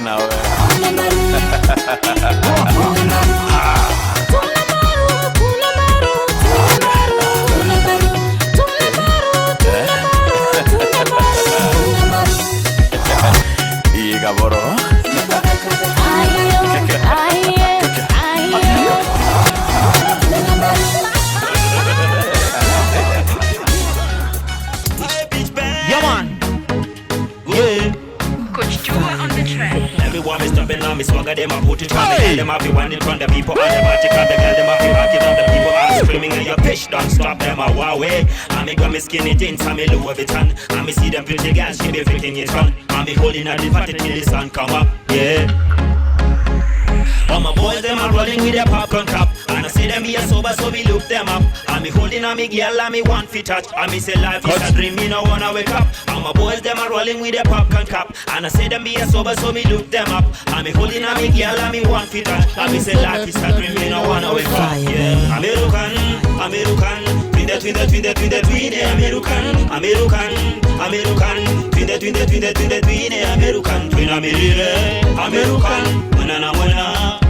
nawe. Iga boro. Everyone is stopping on me, swagger them, I put it on the them, I be wanting from the people, and them, I take on the girl, them, I be rocking on the people, I'm screaming, and your pitch don't stop them, I walk away. I me got me skinny jeans, I me Louis Vuitton, I me see them pretty girls, she be freaking it on, I me holding on the party till the sun come up, yeah. All my boys, them are rolling with their popcorn cup, and I see them be a sober, so we look them up. I me holding on me girl, and me want fi touch. I me say life is a dream, me no wanna wake up. All my boys, them are rolling with their popcorn cup, and I see them be a sober, so me look them up. I me holding on me girl, and me want fi touch. I me say life is a dream, me no wanna wake up. Yeah, American, American. Twin American, American, American, twin American, twin American, manana mana,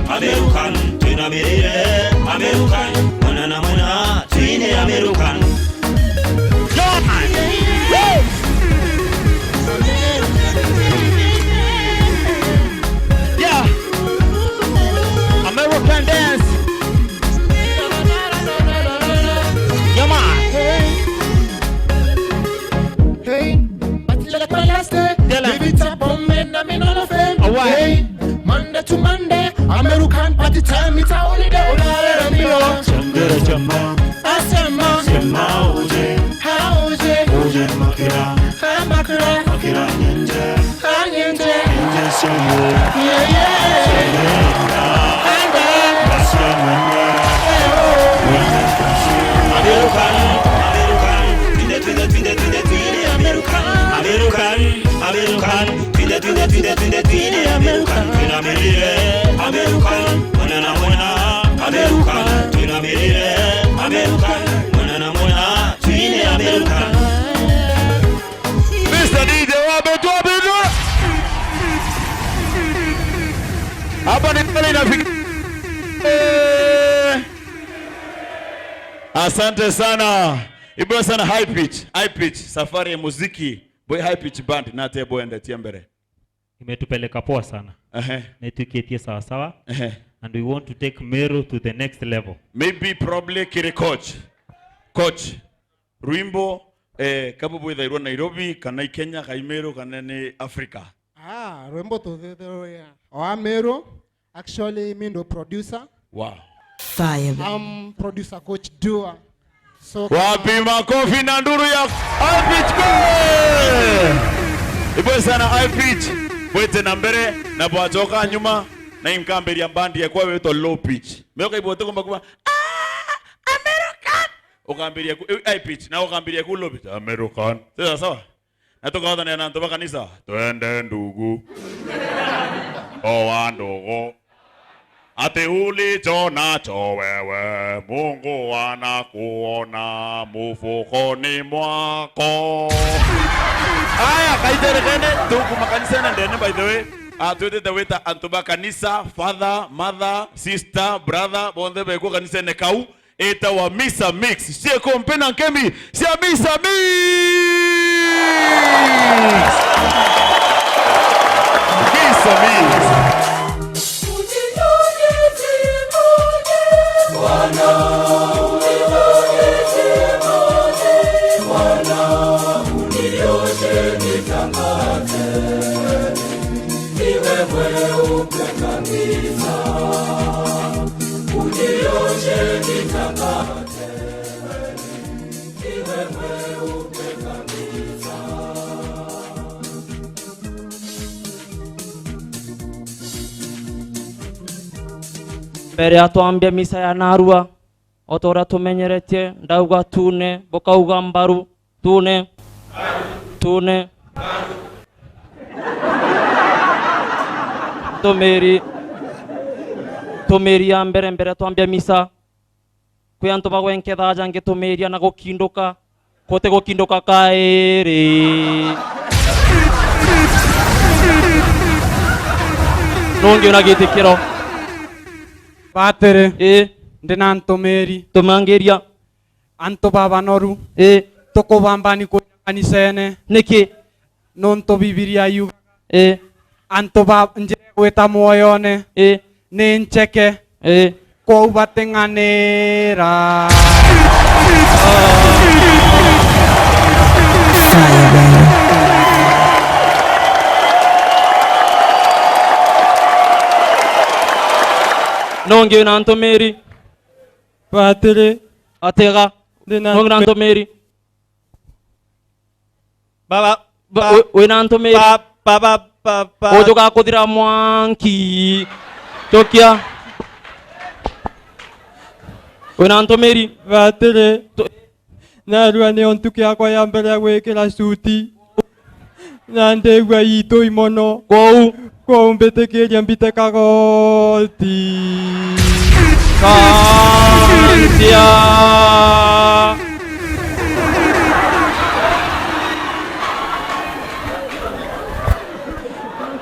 American, twin American, manana mana, twin American. Yeah, American dance. Hey, Monday to Monday, American party time, it's a holiday. Asema, hauje, makira, nyenje, Mr. DJ Wabetu. Hapa ni pale inafika. Asante sana. Ibo sana high pitch. Safari ya muziki. Boy high pitch band na tebo ende tiembere. Imetupeleka poa sana. Na tuketie sawa sawa. And we want to take Meru to the next level. Maybe probably kire coach. Ruimbo kabo boy dairo Nairobi kana Kenya Meru kana ni Africa. Ruimbo to the Meru. Actually, me no producer. Wow. Fire. I'm producer coach Dua. So wapi makofi na nduru ya high pitch go. Ibo sana high pitch. Wete na mbere na bwatoka nyuma na imkamberi ya bandi ya kwa weto low pitch. Meoka ibote komba kwa American. Ukamberi ya high pitch na ukamberi ya low pitch American. Sasa sawa. Natoka hata na ntoba kanisa. Twende ndugu. Ndogo. Ate ulichonacho wewe Mungu anakuona mfukoni mwako. Aya kaiterekene tuku makanisa na ndene by the way. Atuete daweta antuba kanisa father, mother, sister, brother bonde beko kanisa ne kau eta wa misa mix. Sie kompena nkemi, sie misa mix. Misa mix. Mbere atwambia misa ya narua otora tumenyeretie ndauga tune bokauga mbaru tune tomeri ya mbere atwambia misa kuyanto bagwenketha jange tomeria na gukinduka kote gukinduka kairi nonge na gitikiro Batere ndina ntomeri tumangeria anto baba noru tokobambani ko kanisene niki nonto bibilia yu eh anto baba nje gweta moyone ne ncheke ko batenganera Fire, baby. nonge na ntomeri Batere atega nonge na ntomeri baba we na ntomeri baba ojo ga kodira mwanki tokia we na ntomeri Batere narua ne ontuki akwa ya mbere ya gwikira suti na ndegwa itu imono kou mbetekeria mbite kagoti kansia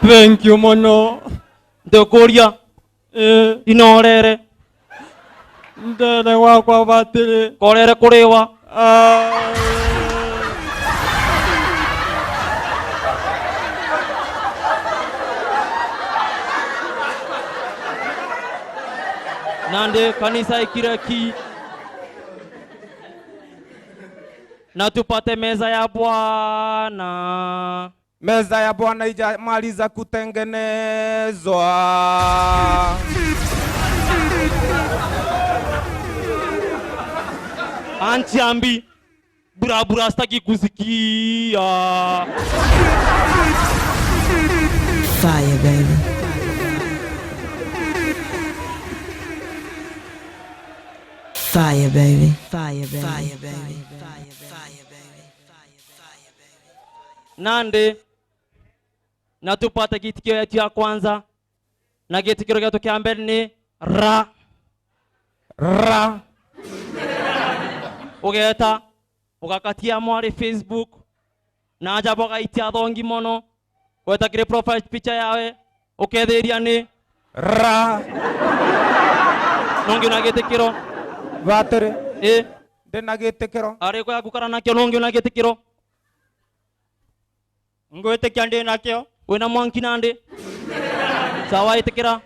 thank you mono ndekoria inorere ndere wakwa Batere korere kuriwa nande kanisa ikireki na tupate meza ya Bwana. meza ya Bwana ijamaliza kutengenezwa. Antiambi burabura staki kusikia. Fire, baby. Fire, baby. Fire, baby. Fire, baby. Fire, baby. Fire, baby. Nande na tupate kitikio yetu ya kwanza na kitikio yetu kia mbele ni ra Ra ugeta ugakatia mwari Facebook na ajabu gaitia thongi mono wetakire profile picture yawe ukethiria ni ra nongi na gitikiro Batere ndina gitikiro ari ko yakukara nakyo nongi na gitikiro ngwitikia ndi nakyo wena mwanki nande sawa itikira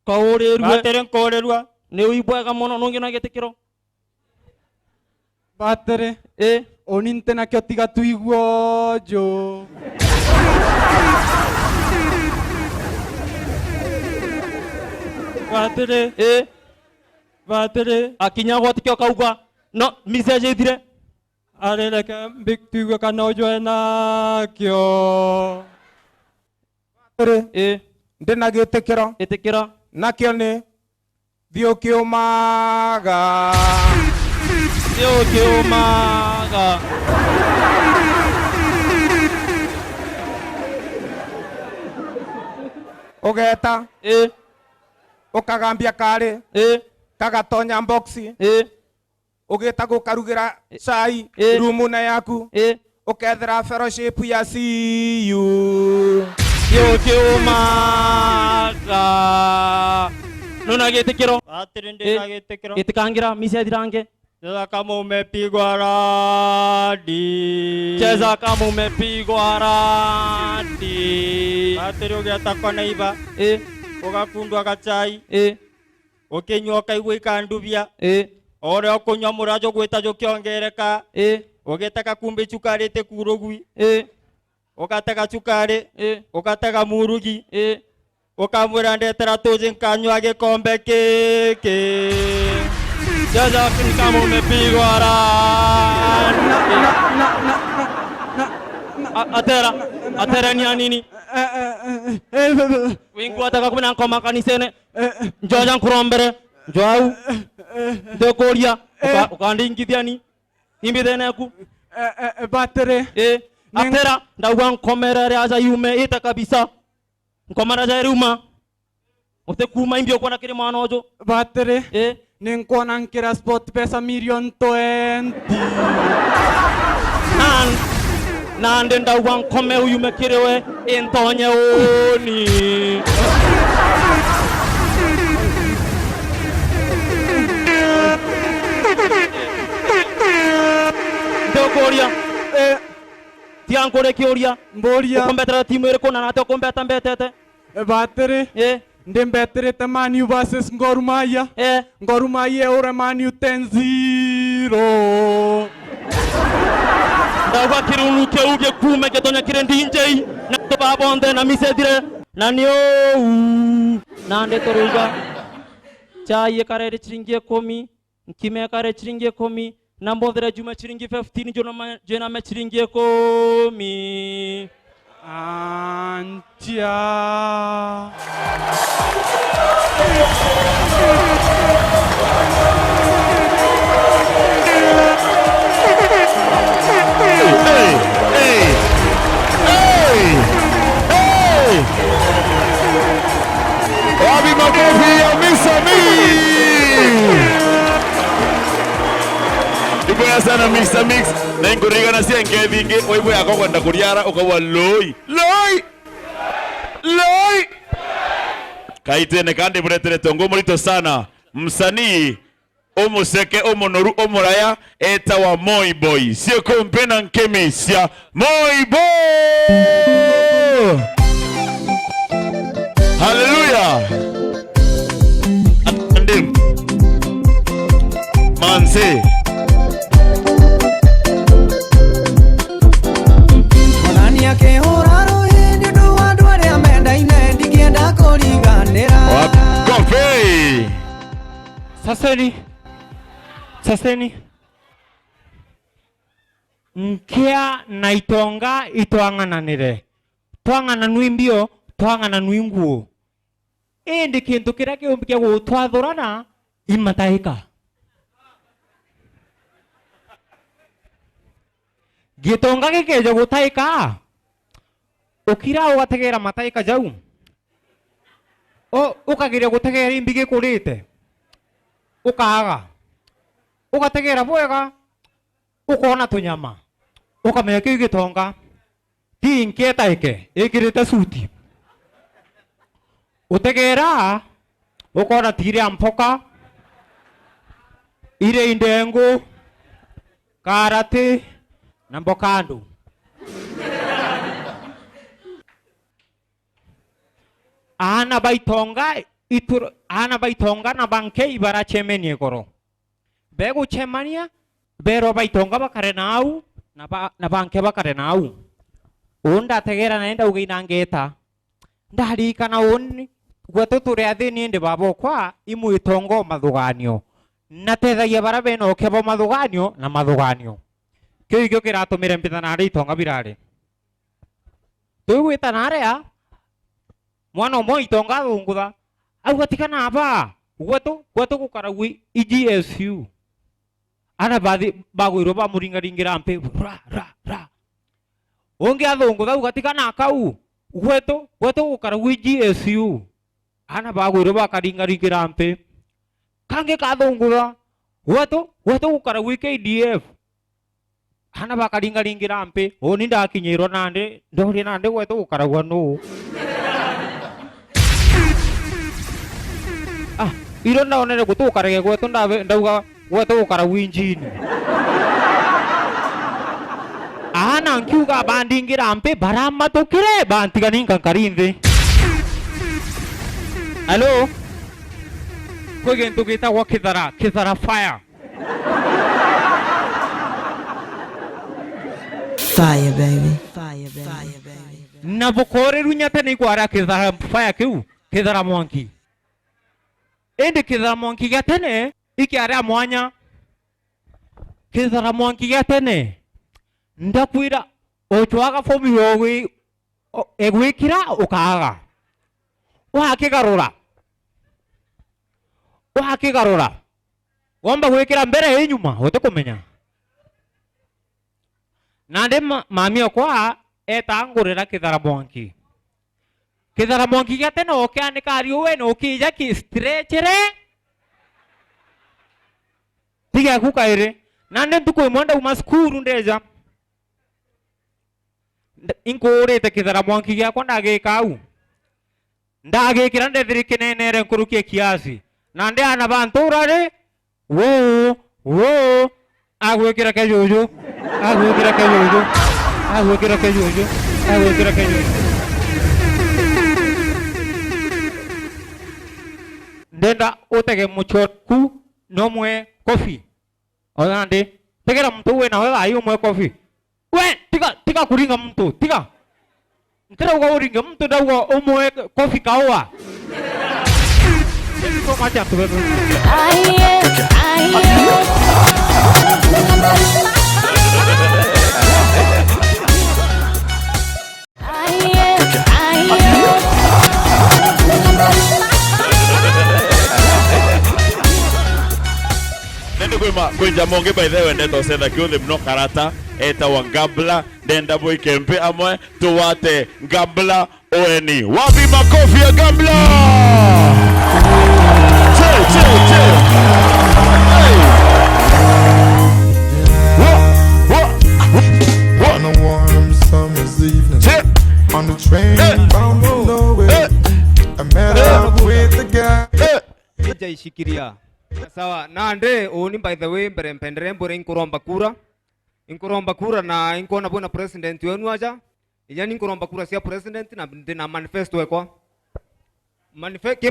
kaurerwe Batere nkorerwa ni uibwega mono nongi na gitikiro Batere oninte nakyo tiga tuiguo jo Batere Batere akinya gwatikio kauga no message ithire areleke mbiktuigwe kana ojoe nakyo Batere ndina gitikiro itikira nakyo ni thiukiumaga thiukiumaga ugeta ukagambia kari kagatonya boxi ugita gukarugira chai rumuna yaku ukethera fellowship ya CU thiukiumaga nona gitikiro Atiri ndina gitikiro itikangira message range cheza kama umepigwa radi cheza kama umepigwa radi Atiri ugeta kwa neiba ugakundwa gachai ukinywa kaigua ikanduvia ore okunywa murajo gwita jukiongereka ugetaka kumbe chukari te kurugwi ukataka chukari ukataka murugi ukamwira ndetera tuji nkanywa gikombe kiki cheza kama umepigwa radi atera ni anini wingu ataka kumina nkoma kanisene njoja nkurombere njwau ndekoria ukandingithia ni imbitheneku Batere atera ndauga nkomerere aja yume ite kabisa nkomara ja ruma utekuma imbio kona kiri mwana ojo Batere ninkuona nkira sport pesa million 20 nande ndauga nkome uyume kiriwe intonye oni ndokoria tiankore kioria Mboria. ukombetera timu iriku na nate ukombeta mbetete Battery. Ndi mbeterete Man U versus Gor Mahia. Gor Mahia ore Man U 10-0. ndauga kirunu keuge kume getonya kire ndinjei na babonde na misedire na nio nande toruga chai kare chiringi 10 nkime kare chiringi 10 na mbodhere juma chiringi 15 jona me chiringi 10 Antia. Wapi makofi ya Mr. Mix? Iboya sana Mr. Mix. Na inguriga na sia ngethingi oibo yako kwenda kuriara ukawa loi. Kaitene kandi buretere tongo murito sana. Msanii omuseke omonoru omuraya eta wa Moi Boy. Sio kompena nkemisia. Moi Boy! Hallelujah! Andim. Manse. Onani yake horaro hindi duwa duwa ya menda ine dikienda koriganera. Kofi! Saseni. Nkia na itonga itwangananire. Twangana nwimbio, twangana nwinguo. Ndi kintu kiria kiumbikia gutwathurana imatahika. Gitonga gikeje gutahika. Ukira ugategera matahika jau. Ukagiria gutegera imbigi kurite. Ukaga. Ugategera bwega. Ukona tunyama. Ukamenya kiu gitonga. Ti inkietaike ikirite suti. Utegera ukona tire ampoka. Ire indengu. Karate na mbokando. Ana baitonga na banke ibara chemenie koro. Begu chemania bero baitonga bakare nau na banke bakare nau. Unda tegera naenda uginangeta. Ndari kana uni gwetu turi athini ndi babo kwa imu itongo mathuganio. Natethagia bara beno kebo mathuganio na mathuganio. Kyo igyo kiratumire mbithana ari itonga birari. Tuigwita naria mwana mo itonga thungutha augatikana aba gwetu gukarawi EGSU ana bagwiro ba muringaringira mpe ra onge athungutha ugatikana akau gwetu gukarawi EGSU ana bagwiro ba karingaringira mpe kange kathungutha gwetu gukarawi KDF ana bakaringaringira mpe oni ndakinyirwo nande ndori nande gwetu gukaragwa no iro naonere gutukarege gwetu ndauga gwetu gukarawi injini ana nkiuga bandingira mpe baramatukire bantiganinga nkarinthi. Hello kwe gintu gitagwa kithara fire. Fire, baby. Fire, baby. Fire, baby. Na bukore runyate ni gwara kithara fire kiu kithara mwanki. Ende kithara mwanki gatene ikiaria mwanya. Kithara mwanki gatene ndakwira ochwaga fomi yowe egwikira ukaga. Wakigarura. Wamba gwikira mbere inyuma utakumenya. Nande mami okwa etangurira kithara mwanki. Kithara mwanki gatene okianika ari we no kija ki stretchere. Tiga kukaire. Nande ntuko imwenda uma skuru ndeja. inkurite kithara mwanki giakwa ndagika au ndagikira ndethiri kinenere nkurukie kiasi na ndiana bantura ri wo agwikira kejuju ndenda utege muchoku nomwe kofi onande tegera mtu we na wewe ayo mwe kofi we tika kuringa mtu tika ntira uga uringa mtu dawa umwe kofi kawa ko macha tu kwinja monge by the way ndeto setha kiuthi mno karata eta wa Ngambla ndenda boy kempe amwe tuwate Ngambla ONE wapi makofi ya Ngambla che On a warm summer's evening, on the train bound to nowhere, I met up with the guy. Jaishikiria. Sawa, nande oni by the way mbere mpendere mbore inkuromba kura na inkona bona president wenu aja yani inkuromba kura sia president na manifesto ekwa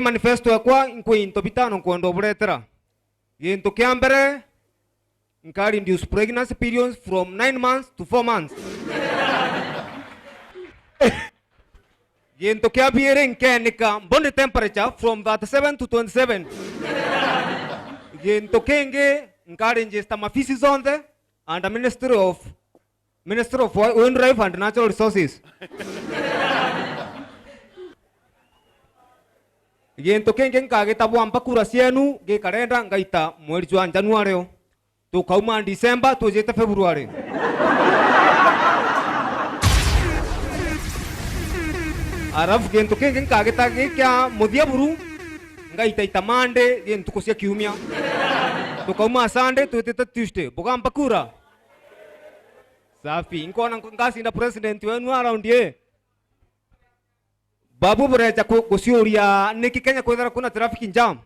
manifesto ekwa inko intobitano nkondo buretera yento kyambere nkari induce pregnancy periods from 9 months to 4 months yento kyabiere nkenika body temperature from 37 to 27 yento kenge nkari ingesta mafisi zonde and the Ministry of Wildlife and Natural Resources. Yento kenge nkageta bwamba kura sienu ge karenda ngaita mwezi wa January tukauma December tujete February. Arafu yento kenge nkageta gekya mudia buru ngaita itamande yento kusia kiumia. Tukauma Sunday tuteta Tuesday bugamba kura. Safi inkona ngasinda president wenu around ye. Babu bureja kusiuria niki Kenya kwethera kuna traffic jam.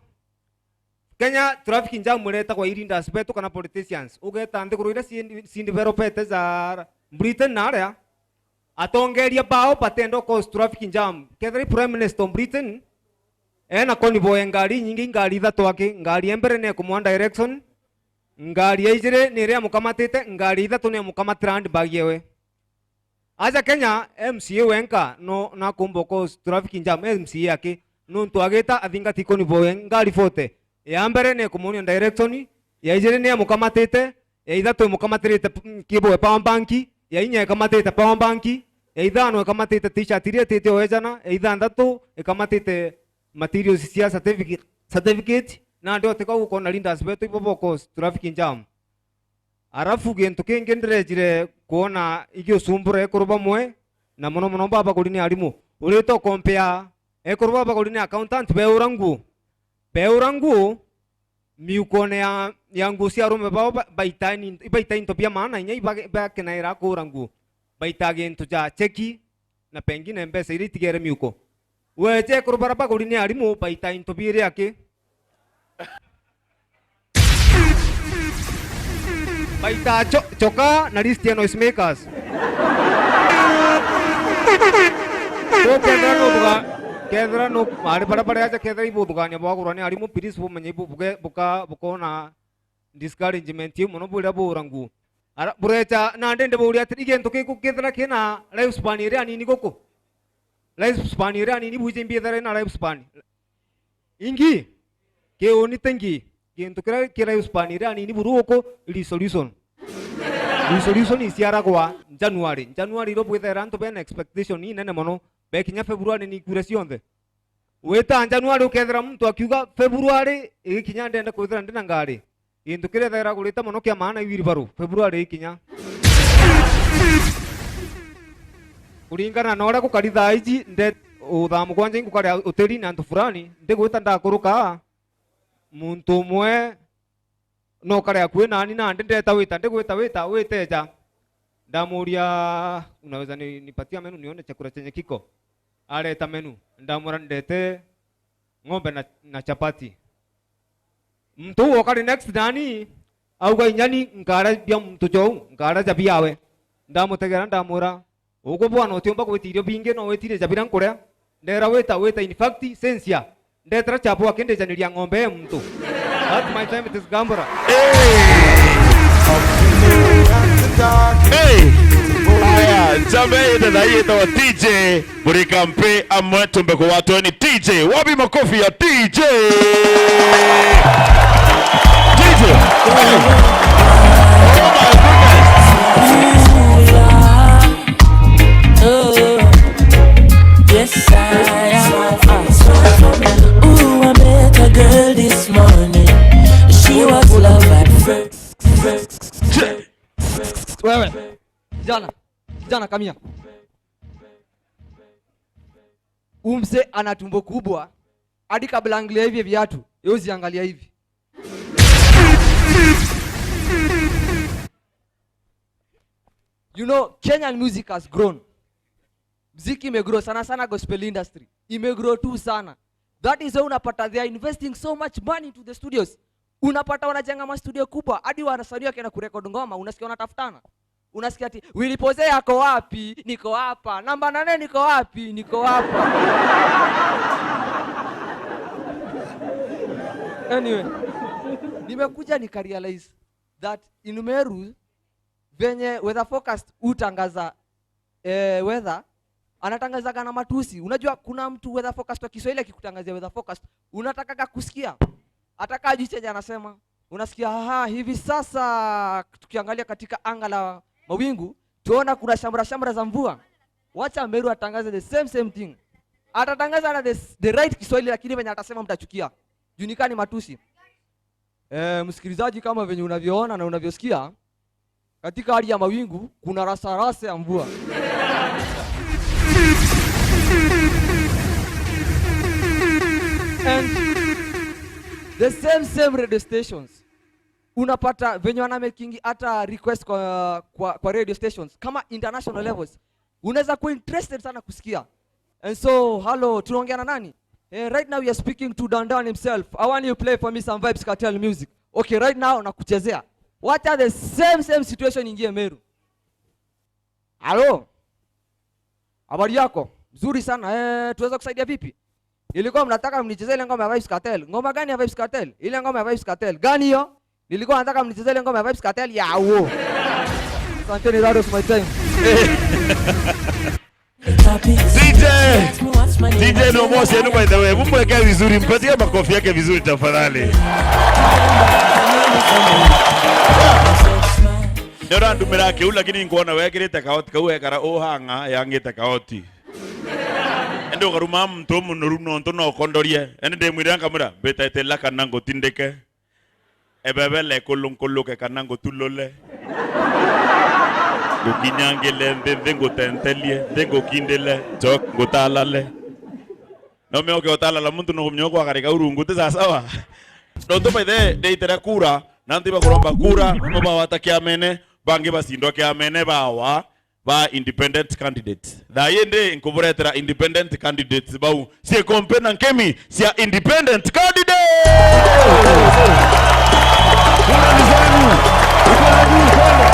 Kenya traffic jam mureta kwa irinda aspect kana politicians. Ugeta ndi kuruira sindi veropete za Britain narea. Atongeria bao patendo cause traffic jam. Ketheri prime minister Britain ena koni boye ngari nyingi ngari ithatu ake ngari embere ne kumwa direction ngari ejire nire amukamatite ngari ithatu ne amukamatira hand bag yewe aja Kenya MCA wenka no na kumboko traffic jam MCA ake no ntwageta athinga tikoni boye ngari fote ya mbere ne kumwa direction ya ejire ne amukamatite ya ithatu amukamatire kibo power bank ya inya ekamatite power bank ya ithano ekamatite t-shirt ire tete ojana ya ithandatu ekamatite materials cia certificate na ndio teka uko na linda aspect iboboko traffic jam arafu gento kenge ndirejire kuona igyo sumbure kuruba mwe na mono baba kulini alimu ulito compare ekuruba baba kulini accountant beurangu miukone ya ngusi arume baba baitani topia maana nya iba kenaira kurangu baitage ntu ja cheki na pengine mbesa ili tigere miuko weche kurubara pa kulini alimu baita intobire yake baita choka na list ya noise makers to kedra no mari pada aja kedra ibu dukanya bawa kurani alimu piris bu menyibu buka na discouragement yu mono buda burangu ara burecha na ndende buria tigen to ke ku kedra kena life span ire anini koko life span ira ni buje mbiedare na life span ingi ke oni tengi gento kira life span ira ni buruko resolution isiara kwa January ro bwetera ranto ben expectation ni nene mono bekinya February ni kuresionde weta January ukethera mtu akiuga February ikinya ndenda kwethera ndina ngari gento kira thera kulita mono kia maana ibiri baru February ikinya kuringana na ora kukaritha iji nde uthamu kwanje ngukari uteri na ntu fulani ndigwita ndakuruka muntu mwe no kare akwe nani na ndeta wita ndigwita witeja Ndamuria unaweza nipatia menu nione chakula chenye kiko. Aleta menu. Ndamura ndete ng'ombe na chapati. Mtu wakati next dani au kwa inyani ngara bia mtu chou ngara jabiawe. Ndamutegera ndamura. Uko bwana otiomba kwetirio binge no wetire jabira nkorea. Ndera weta in fact sensia. Ndetra chapo akende janiria ng'ombe mtu. That's my time, it is Gambara. Hey! Aya, jambe ita na ito DJ Murikampe amwe tumbe kwa watu ni DJ. Wapi makofi ya DJ? DJ! Hey! Oh my goodness! Yes, I am. Ooh, I met a girl this morning. She was love at first. Wewe kijana kamia, umse ana tumbo kubwa hadi kabla angalia hivi viatu yozi angalia hivi. You know, Kenyan music has grown. Muziki imegrow sana gospel industry. Imegrow tu sana. That is why unapata they are investing so much money into the studios. Unapata wanajenga ma studio kubwa hadi wanasaidia kana kurekodi ngoma, unasikia wanatafutana. Unasikia ati Willy Pose yako wapi? Niko hapa. Namba 8 niko wapi? Niko hapa. Anyway, nimekuja nikarealize that in Meru venye weather forecast utangaza weather anatangaza kana matusi. Unajua kuna mtu weather forecast wa Kiswahili akikutangazia weather forecast unataka kusikia. Ataka ajicheje anasema unasikia hivi sasa tukiangalia katika anga la mawingu tuona kuna shamra za mvua. Wacha Meru atangaze the same thing. Atatangaza na the right Kiswahili lakini venye atasema mtachukia. Junikani matusi. Msikilizaji, kama venye unavyoona na unavyosikia katika hali ya mawingu kuna rasa ya mvua. And the same radio stations unapata venye wana making hata request kwa radio stations kama international levels, unaweza kuwa interested sana kusikia. And so hello, tunaongea na nani? Right now we are speaking to Dandan himself. I want you to play for me some Vybz Kartel music. Okay, right now nakuchezea. What are the same situation ingie Meru? Hello, habari yako? Mzuri sana. Tuweza kusaidia vipi? Ilikuwa mnataka mnichezee ile ngoma ya Vybz Kartel. Ngoma gani ya Vybz Kartel? Ile ngoma ya Vybz Kartel. Gani hiyo? Nilikuwa nataka mnichezee ile ngoma ya Vybz Kartel ya wo. Asante, that was my time. DJ no more say no by the way. Mumweke vizuri, mpatie makofi yake vizuri tafadhali. Ndio ndumira ke lakini ngona wekirite kaoti kauwe kara ohanga yangite kaoti. Endo garuma mtu munuru nonto no kondorie. Ende de mwiranga mura beta etela kanango tindeke. Ebebele kolonke kanango tulole. Gukinyangele ndengo tentelie, ndengo kindele, jok gotalale. No me oke otalala muntu no mnyoko akarika urungu te sawa. Ndo by the itera kura, nanti ba kuromba kura, no ba watakia mene, bange basindo kia mene bawa ba independent candidates. Da yende nkuburetera independent candidates bau. Si kompena nkemi, si independent candidate. Kuna nizanu. Kuna nizanu.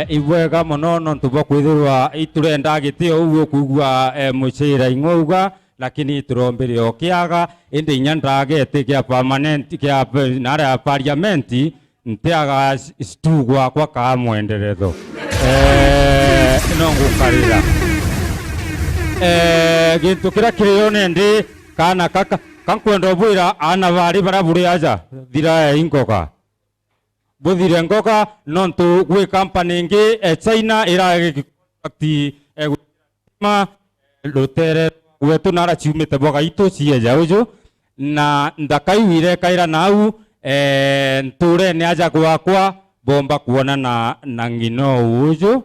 Ibwega muno ntubo kwithirwa iturenda gitio uguo kugwa mucira ing'ouga lakini turombere okiaga indi nyandagete kia permanent kia nara parliament ntiaga stugwa kwa kamwenderezo nongukarira gintu kira kiyo ndi kana kankwenda bwira ana bari baraburi aja thira ingoka buthire ngoka nontu gwe company ngi China ira akti ma lotere wetu nara chumete boga ito cieja uju na ndakaiwire kaira nau nture ni aja gwakwa bomba kuona na ngino uju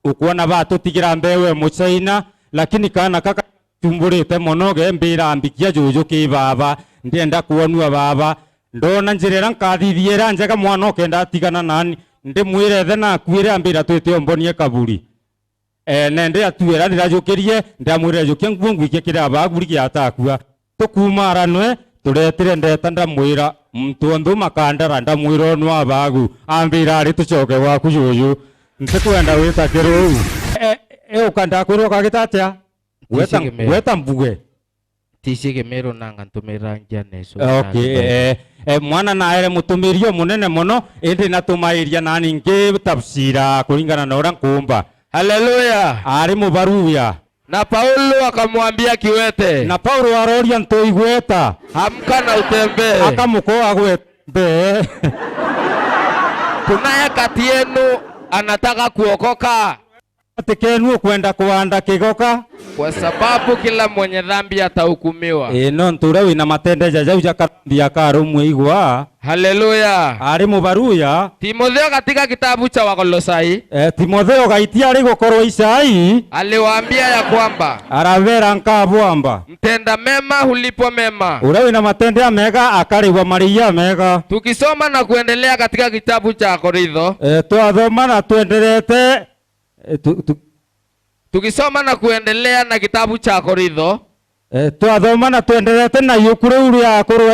ukuona batu tigira mbewe mu China lakini kana kaka tumburite monoge mbira ambikia juju ki baba ndienda kuonua baba ndona njirera nkathithiera njega mwana okenda tigana nani ndi mwire thena kwire ambira twite ombonie kaburi nende atuera ndirajukirie ndamwire jukia ngwingwikie kira baguri kia atakua tukumaranwe turetire ndeta ndamwira mtu ndu makandara ndamwira no abagu ambira ari tucoke waku yuyu ntikwenda wita kiru ukanda kwiro kagitatia weta mbuge tishige mero nanga ntumira ngianeso okay mwana naere mutumirio munene muno indi natumairia nani ngi tafsira kulingana na ora nkumba. Haleluya. Ari mubaruya na Paulo akamwambia kiwete, na Paulo aroria ntoigweta amka na utembee, akamukoa gwete kunaye kati yenu anataka kuokoka, atikenu kwenda kuanda kigoka, kwa sababu kila mwenye dhambi atahukumiwa. No ntura wina matende jaja uja kambia karumwe igwa. Haleluya. Ari mubaruya Timotheo katika kitabu cha Wakolosai Timotheo gaitia ari gukorwo Isai aliwaambia ya kwamba aravera nkabwamba mtenda mema hulipo mema, ura wina matende mega akarigwa maria mega. Tukisoma na kuendelea katika kitabu cha Korintho twathoma na tuendelete tukisoma na kuendelea na kitabu cha Korintho twathoma na tuendelete na yukure uri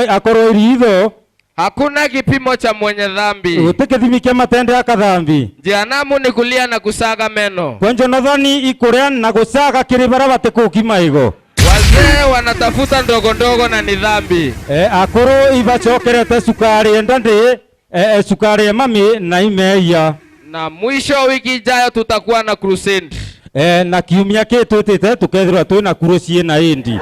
akorwo iritho hakuna kipimo cha mwenye dhambi. Utikithimikia matende akathambi. Jehanamu ni kulia na kusaga meno. Kwenjo nothoni ikuria na gusaga kiribara batikuki maigo. Wazee wanatafuta ndogo ndogo na ni dhambi. Akuru ibachokerete sukari endandi sukari mami na imeia. Na mwisho wa wiki ijayo tutakuwa na crusade. Na kiumia kitu tete tukethirwa twina kurusie na indi.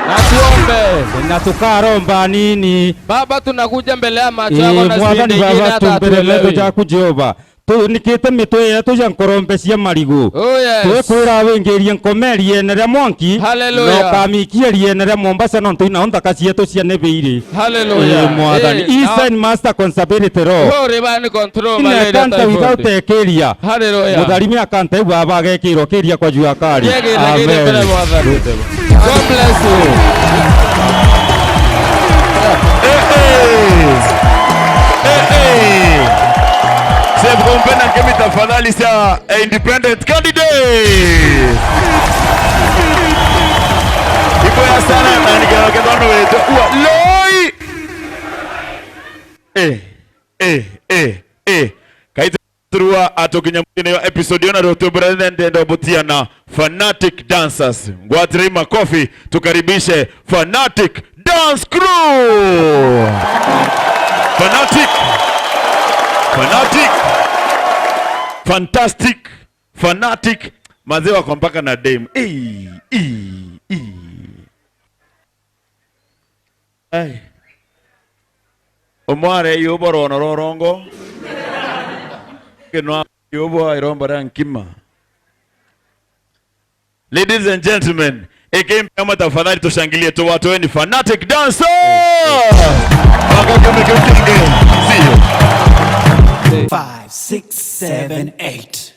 Na tuombe. Na tukaromba nini? Baba tunakuja mbele ya macho yako na sindi ingine hata tuelewe. Jaku Jehova. Tu nikite mitwe yetu ya nkorombecia marigu. Oh yes. Tukwira wengerie nkomerie nere monki. Hallelujah. No kamikie nere Mombasa no tuina onda kasi yetu cia nebeire. Hallelujah. Mwathani. Eastern Master Constabulary Law. Glory ban control malaria typhoid. Without ekeria. Hallelujah. Mutharimi akante baba gekiro keria kwa jua kali. Amen. God bless you. Save kompena kemi tafadhali sa independent candidate. Iko ya sana na nikaketono wetu. Loi. Kaita turua atokinya mwingine wa episode yona roto brother ndo butia na Fanatic Dancers. Ngwatiri makofi tukaribishe Fanatic Dance Crew. Fanatic. Fantastic. Fanatic. Mazewa kwa mpaka na dame. Omware yuboro nororongo. Kenwa yubo irombara nkima. Ladies and gentlemen, eke kama tafadhali tushangilie tu watu weni Fanatic Dancer. See you. 5, 6, 7, 8.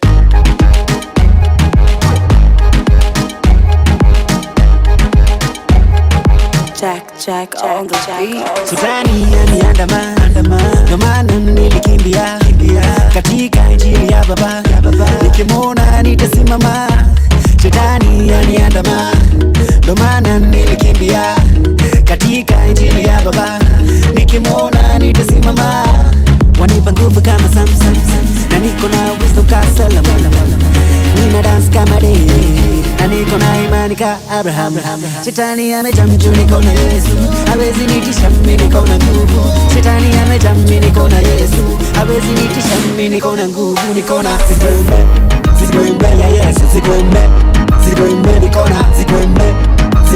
Jack on the beat. Sudani yaniandama, ndo maana nilikimbia katika injili ya baba, nikimwona nitasimama. Shetani yaniandama, ndo maana nilikimbia katika injili ya baba, nikimwona nitasimama. Wanipa nguvu kama Samson, na niko na wisdom ka Solomon. Nina dance kama David, na niko na imani ka Abraham. Shetani amejaa mjuu, niko na Yesu, hawezi nitisha mimi, niko na nguvu. Shetani amejaa mimi, niko na Yesu, hawezi nitisha mimi, niko na nguvu. Niko na zigwembe ya Yesu, zigwembe, niko na zigwembe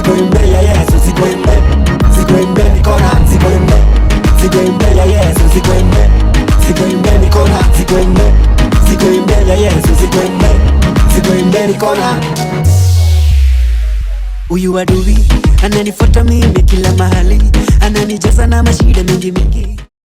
Zigwembe ya Yesu, zigwembe. Zigwembe nikona, zigwembe. Zigwembe ya Yesu, zigwembe. Zigwembe nikona, zigwembe. Zigwembe ya Yesu, zigwembe. Zigwembe nikona. Uyu adui ananifuata mimi kila mahali, ananijaza na mashida mingi mingi.